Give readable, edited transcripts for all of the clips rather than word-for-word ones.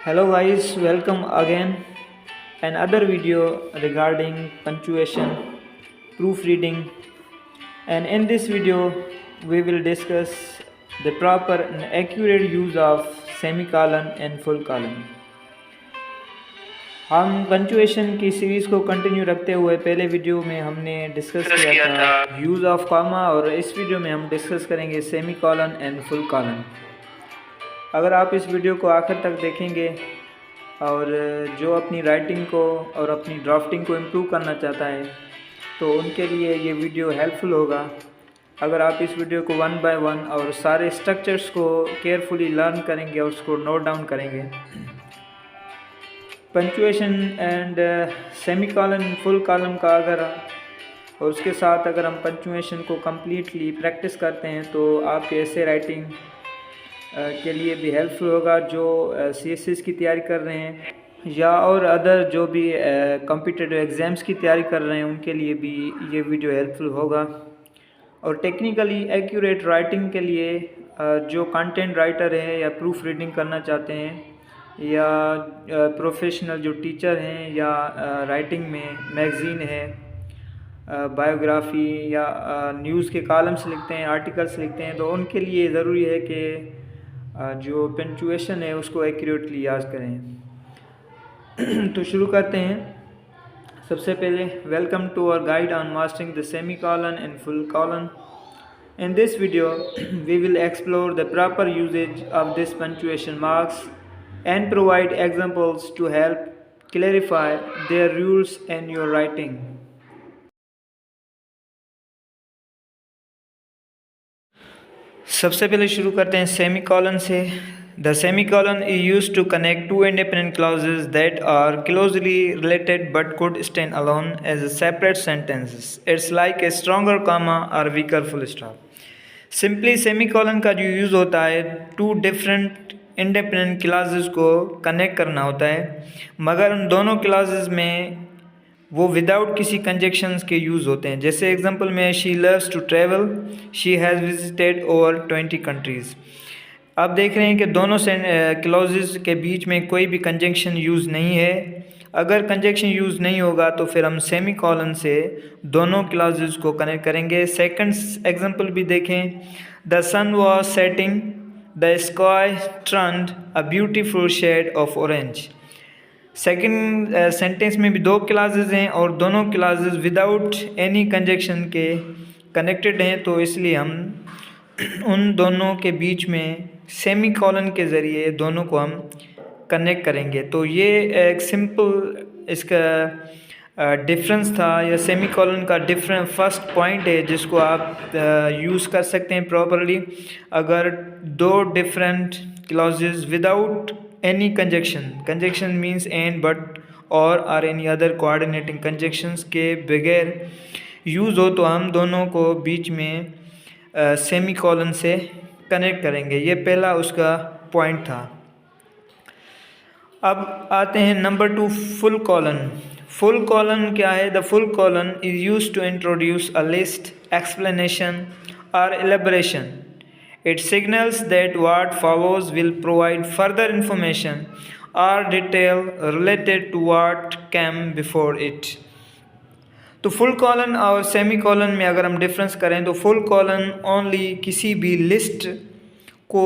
Hello guys, welcome again another video regarding punctuation, proofreading, and in this video we will discuss the proper and accurate use of semicolon and full colon. हम punctuation की series को continue रखते हुए पहले video में हमने discuss किया था यूज़ ऑफ कॉमा और इस वीडियो में हम डिस्कस करेंगे semi colon and full colon. अगर आप इस वीडियो को आखिर तक देखेंगे और जो अपनी राइटिंग को और अपनी ड्राफ्टिंग को इम्प्रूव करना चाहता है तो उनके लिए ये वीडियो हेल्पफुल होगा। अगर आप इस वीडियो को वन बाय वन और सारे स्ट्रक्चर्स को केयरफुली लर्न करेंगे और उसको नोट डाउन करेंगे। Punctuation and semi colon full colon का और उसके साथ अगर हम पंचुएशन को कम्प्लीटली प्रैक्टिस करते हैं तो आपके ऐसे राइटिंग के लिए भी हेल्पफुल होगा जो CSS की तैयारी कर रहे हैं या और अदर जो भी कॉम्पिटिटिव एग्ज़ाम्स की तैयारी कर रहे हैं उनके लिए भी ये वीडियो हेल्पफुल होगा। और टेक्निकली एक्यूरेट राइटिंग के लिए जो कंटेंट राइटर है या प्रूफ रीडिंग करना चाहते हैं या प्रोफेशनल जो टीचर हैं या राइटिंग में मैगज़ीन है, बायोग्राफी या न्यूज़ के कॉलम्स लिखते हैं, आर्टिकल्स लिखते हैं, तो उनके लिए ज़रूरी है कि जो पंचुएशन है उसको एक्यूरेटली याद करें। तो शुरू करते हैं। सबसे पहले welcome to our guide on mastering the semicolon and full colon. In this video, we will explore the proper usage of this punctuation marks and provide examples to help clarify their rules in your writing. सबसे पहले शुरू करते हैं semicolon से। The semicolon is use to connect two independent clauses that are closely related but could stand alone as a separate sentences. It's like a stronger comma और weaker full stop. Simply semicolon का जो use होता है two different independent clauses को connect करना होता है, मगर उन दोनों क्लॉजेज में वो विदाउट किसी कंजक्शंस के यूज़ होते हैं। जैसे एग्जांपल में she loves to travel, she has visited over 20 countries. आप देख रहे हैं कि दोनों क्लॉजेज के बीच में कोई भी कंजक्शन यूज़ नहीं है। अगर कंजक्शन यूज़ नहीं होगा तो फिर हम सेमी कॉलन से दोनों क्लॉजेज को कनेक्ट करेंगे। सेकंड एग्जांपल भी देखें। The sun was setting, the sky turned a beautiful shade of orange. Second sentence में भी दो क्लॉजेज हैं और दोनों क्लॉजेज विदाउट एनी कंजक्शन के कनेक्टेड हैं, तो इसलिए हम उन दोनों के बीच में सेमी कॉलन के ज़रिए दोनों को हम कनेक्ट करेंगे। तो ये एक सिंपल इसका डिफरेंस था या सेमी कॉलन का डिफरेंट फर्स्ट पॉइंट है जिसको आप यूज़ कर सकते हैं प्रॉपरली। अगर दो different clauses without any conjunction means and but or any other coordinating conjunctions के बगैर यूज़ हो तो हम दोनों को बीच में सेमी कॉलन से कनेक्ट करेंगे। ये पहला उसका पॉइंट था। अब आते हैं number 2, full colon. Full colon क्या है? The full colon is use to introduce a list, explanation और elaboration. It signals that what follows will provide further information or detail related to what came before it. तो full colon और semi colon में अगर हम difference करें तो full colon only किसी भी लिस्ट को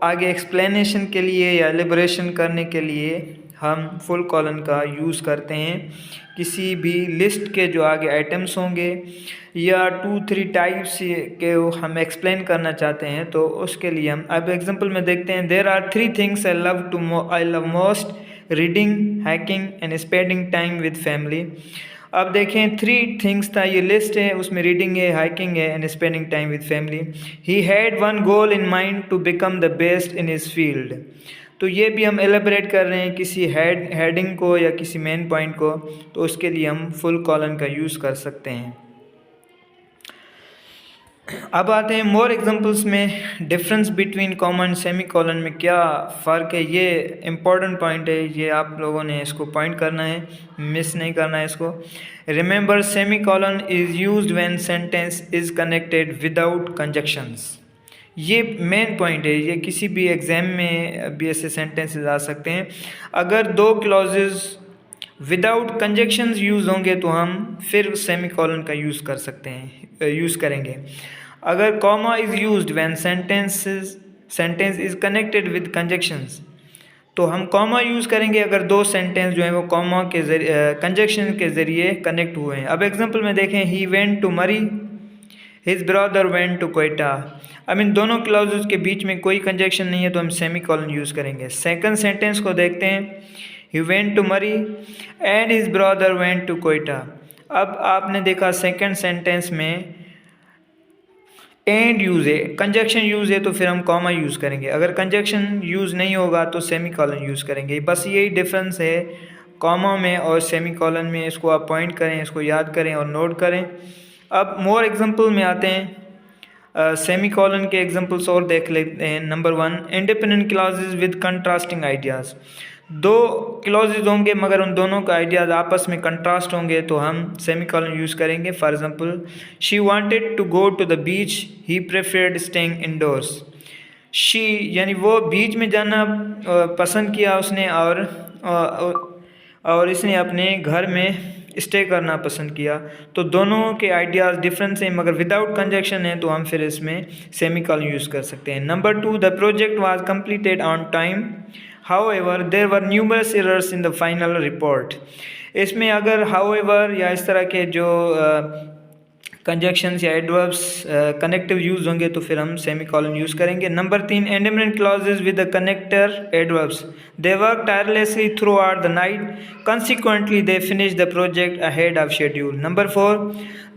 आगे एक्सप्लेनेशन के लिए या एलिबरेशन करने के लिए हम फुल कॉलन का यूज़ करते हैं। किसी भी लिस्ट के जो आगे आइटम्स होंगे या 2-3 टाइप्स के हम एक्सप्लेन करना चाहते हैं तो उसके लिए हम अब एग्जांपल में देखते हैं। There are 3 things I love most: reading, hiking and spending time with family. अब देखें 3 थिंग्स था, ये लिस्ट है, उसमें रीडिंग है, हाइकिंग है and spending time with family. He had one goal in mind to become the best in his field. तो ये भी हम एलेबरेट कर रहे हैं किसी हेडिंग को या किसी मेन पॉइंट को, तो उसके लिए हम फुल कॉलन का यूज़ कर सकते हैं। अब आते हैं मोर एग्जांपल्स में। Difference between comma and semi colon में क्या फ़र्क है, ये इम्पॉर्टेंट पॉइंट है, ये आप लोगों ने इसको पॉइंट करना है, मिस नहीं करना है इसको। Remember, semi colon is used when sentence is connected without conjunctions. ये मेन पॉइंट है, ये किसी भी एग्ज़ाम में भी ऐसे सेंटेंसेस आ सकते हैं। अगर दो क्लॉजेज विदाउट कंजक्शंस यूज़ होंगे तो हम फिर सेमीकोलन का यूज़ कर सकते हैं, यूज़ करेंगे। अगर comma is used when sentence is connected with conjunctions, तो हम कॉमा यूज़ करेंगे अगर दो सेंटेंस जो हैं वो कॉमा के जरिए कंजक्शन के ज़रिए कनेक्ट हुए हैं। अब एग्जांपल में देखें, he went to Murree, his brother went to Quetta. अब इन दोनों क्लॉजेस के बीच में कोई कंजक्शन नहीं है तो हम सेमीकोलन यूज़ करेंगे। सेकंड सेंटेंस को देखते हैं, he went to Murree and his brother went to Quetta. अब आपने देखा सेकंड सेंटेंस में एंड यूज़ है, कंजक्शन यूज़ है, तो फिर हम कॉमा यूज़ करेंगे। अगर कंजक्शन यूज़ नहीं होगा तो सेमीकोलन यूज़ करेंगे। बस यही डिफरेंस है कॉमा में और सेमीकोलन में। इसको आप पॉइंट करें, इसको याद करें और नोट करें। अब मोर एग्जांपल में आते हैं, सेमीकोलन के एग्जांपल्स और देख लेते हैं। Number 1, independent clauses with contrasting ideas. दो क्लॉजेज होंगे मगर उन दोनों का आइडियाज़ आपस में कंट्रास्ट होंगे तो हम सेमीकोलन यूज़ करेंगे। For example, she wanted to go to the beach, he preferred staying indoors. She यानी वो बीच में जाना पसंद किया उसने, और इसने अपने घर में स्टे करना पसंद किया। तो दोनों के आइडियाज़ डिफरेंस हैं मगर विदाउट कंजक्शन है तो हम फिर इसमें सेमीकोलन यूज़ कर सकते हैं। Number 2, the project was completed on time, however there were numerous errors in the final report। इसमें अगर however या इस तरह के जो कंजक्शंस या एडवर्ब्स कनेक्टिव यूज़ होंगे तो फिर हम सेमीकोलन यूज़ करेंगे। Number 3, independent clauses with the connector adverbs, they work tirelessly through out the night, consequently they finished the project ahead of schedule। Number 4,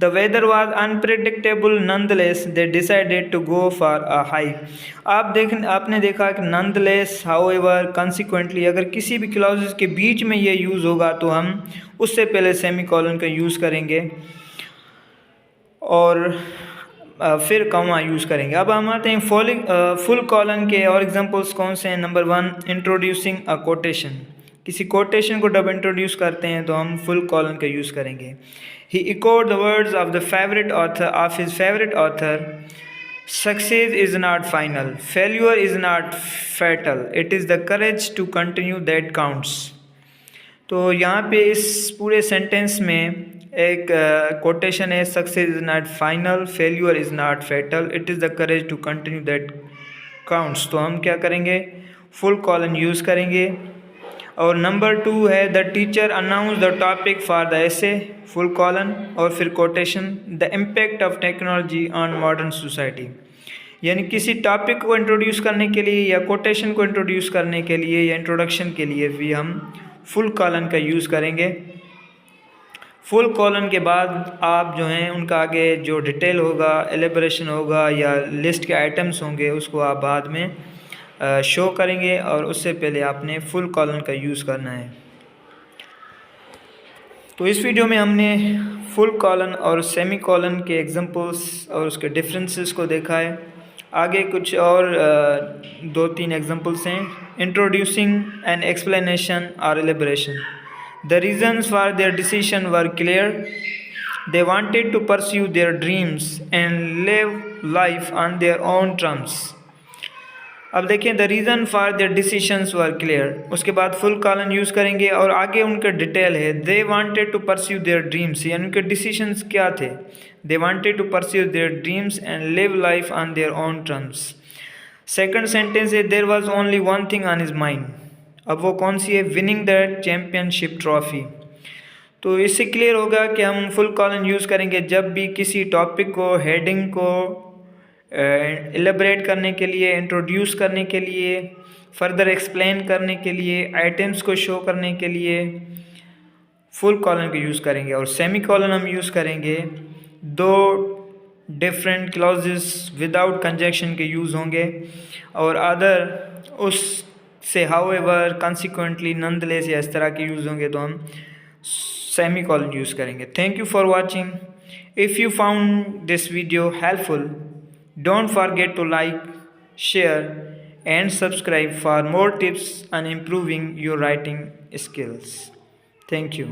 the weather was unpredictable, nonetheless they decided to go for a hike। आपने देखा कि nonetheless, however, consequently, अगर किसी भी clauses के बीच में ये use होगा तो हम उससे पहले सेमीकोलन का यूज़ करेंगे और फिर कॉमा यूज़ करेंगे। अब हम आते हैं फुल कॉलन के और एग्जांपल्स कौन से हैं। Number 1, introducing a quotation. किसी कोटेशन को जब इंट्रोड्यूस करते हैं तो हम फुल कॉलन का यूज़ करेंगे। He echoed the words of the favourite author of his favourite author, success is not final, failure is not fatal, it is the courage to continue that counts. तो यहाँ पे इस पूरे sentence में एक quotation है, success is not final, failure is not fatal, it is the courage to continue that counts. तो हम क्या करेंगे, फुल कॉलन यूज़ करेंगे। और नंबर 2 है, the teacher announce the topic for the essay, full colon और फिर quotation, the impact of technology on modern society. यानी किसी टॉपिक को इंट्रोड्यूस करने के लिए या कोटेशन को इंट्रोड्यूस करने के लिए या इंट्रोडक्शन के लिए भी हम फुल कॉलन का यूज़ करेंगे। फुल कॉलन के बाद आप जो हैं उनका आगे जो डिटेल होगा, एलेबोरेशन होगा या लिस्ट के आइटम्स होंगे उसको आप बाद में शो करेंगे और उससे पहले आपने फुल कॉलन का यूज़ करना है। तो इस वीडियो में हमने फुल कॉलन और सेमी कॉलन के एग्जांपल्स और उसके डिफरेंसेस को देखा है। आगे कुछ और 2-3 एग्जांपल्स हैं। इंट्रोड्यूसिंग एन एक्सप्लेनेशन और elaboration. The reasons for their decision were clear. They wanted to pursue their dreams and live life on their own terms. अब देखें, the reason for their decisions were clear, उसके बाद full colon use करेंगे और आगे उनका detail है। They wanted to pursue their dreams, यानी उनके decisions क्या थे। They wanted to pursue their dreams and live life on their own terms। Second sentence है, there was only one thing on his mind। अब वो कौन सी है, विनिंग द चैम्पियनशिप ट्रॉफी। तो इससे क्लियर होगा कि हम फुल कॉलन यूज़ करेंगे जब भी किसी टॉपिक को, हेडिंग को एलेबरेट करने के लिए, इंट्रोड्यूस करने के लिए, फर्दर एक्सप्लेन करने के लिए, आइटम्स को शो करने के लिए फुल कॉलन को यूज़ करेंगे। और सेमी कॉलन हम यूज़ करेंगे दो डिफरेंट क्लॉजेस विदाउट कंजक्शन के यूज़ होंगे और अदर उस से हाउएवर, कॉन्सिक्वेंटली, नॉनदलेस या इस तरह के यूज़ होंगे तो हम सेमी कॉलन यूज़ करेंगे। Thank you for watching. If you found this video helpful, don't forget to like, share and subscribe for more tips on improving your writing skills. Thank you.